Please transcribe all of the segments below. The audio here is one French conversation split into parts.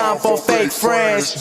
time for fake friends.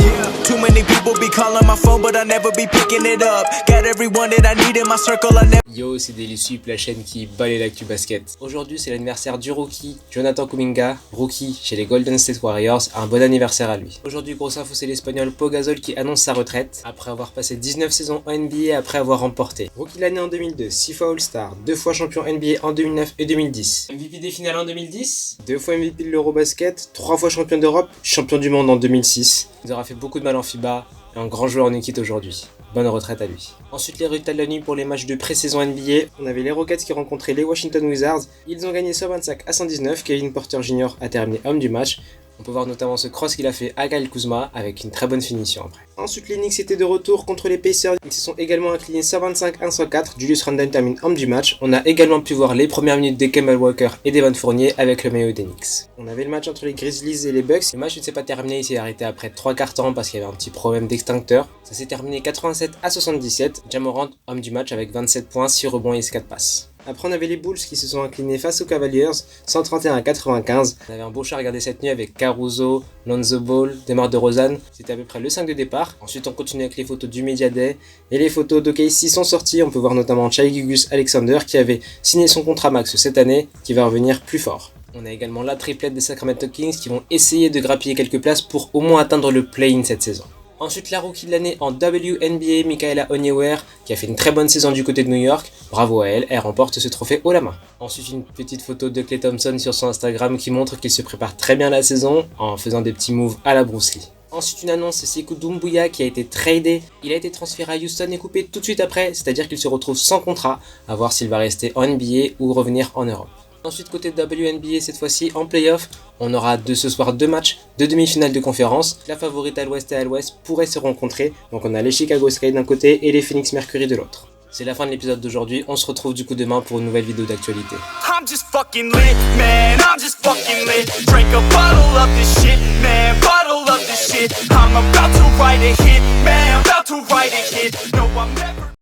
Too many people be calling my phone, but I never be picking it up. Got everyone that I need in my circle, I never. Yo, c'est Delisup, la chaîne qui balaye l'actu basket. Aujourd'hui, c'est l'anniversaire du rookie Jonathan Kuminga, rookie chez les Golden State Warriors. Un bon anniversaire à lui. Aujourd'hui, grosse info, c'est l'Espagnol Pau Gasol qui annonce sa retraite après avoir passé 19 saisons en NBA après avoir remporté rookie de l'année en 2002, 6 fois All-Star, 2 fois champion NBA en 2009 et 2010, MVP des finales en 2010, 2 fois MVP de l'Eurobasket, 3 fois champion d'Europe, champion du monde en 2006. Il aura fait beaucoup de mal en FIBA et un grand joueur nous quitte aujourd'hui. Bonne retraite à lui. Ensuite, les résultats de la nuit pour les matchs de pré-saison NBA. On avait les Rockets qui rencontraient les Washington Wizards. Ils ont gagné 125-119. Kevin Porter Jr. a terminé homme du match. On peut voir notamment ce cross qu'il a fait à Kyle Kuzma avec une très bonne finition après. Ensuite, les Knicks étaient de retour contre les Pacers. Ils se sont également inclinés 125-104. Julius Randle termine homme du match. On a également pu voir les premières minutes de Kemba Walker et d'Evan Fournier avec le maillot des Knicks. On avait le match entre les Grizzlies et les Bucks. Le match ne s'est pas terminé, il s'est arrêté après 3 quarts temps parce qu'il y avait un petit problème d'extincteur. Ça s'est terminé 87-77. Ja Morant, homme du match avec 27 points, 6 rebonds et 4 passes. Après, on avait les Bulls qui se sont inclinés face aux Cavaliers, 131-95. On avait un beau chat à regarder cette nuit avec Caruso, Lonzo Ball, DeMar DeRozan. C'était à peu près le 5 de départ. Ensuite, on continue avec les photos du Media Day. Et les photos d'OKC sont sorties. On peut voir notamment Shai Gilgeous-Alexander qui avait signé son contrat max cette année, qui va revenir plus fort. On a également la triplette des Sacramento Kings qui vont essayer de grappiller quelques places pour au moins atteindre le play-in cette saison. Ensuite, la rookie de l'année en WNBA, Michaela Onyewer, qui a fait une très bonne saison du côté de New York. Bravo à elle, elle remporte ce trophée haut la main. Ensuite, une petite photo de Klay Thompson sur son Instagram qui montre qu'il se prépare très bien la saison en faisant des petits moves à la Bruce Lee. Ensuite, une annonce, c'est Sekou Doumbouya qui a été tradé. Il a été transféré à Houston et coupé tout de suite après, c'est-à-dire qu'il se retrouve sans contrat, à voir s'il va rester en NBA ou revenir en Europe. Ensuite, côté WNBA, cette fois-ci en playoff, on aura ce soir 2 matchs de demi-finale de conférence. La favorite à l'ouest et à l'ouest pourraient se rencontrer. Donc on a les Chicago Sky d'un côté et les Phoenix Mercury de l'autre. C'est la fin de l'épisode d'aujourd'hui. On se retrouve du coup demain pour une nouvelle vidéo d'actualité. I'm just fucking lit, man. I'm just fucking lit. Drink a bottle of this shit, man. Bottle of this shit. I'm about to write a hit, man. About to write a hit. No, I'm never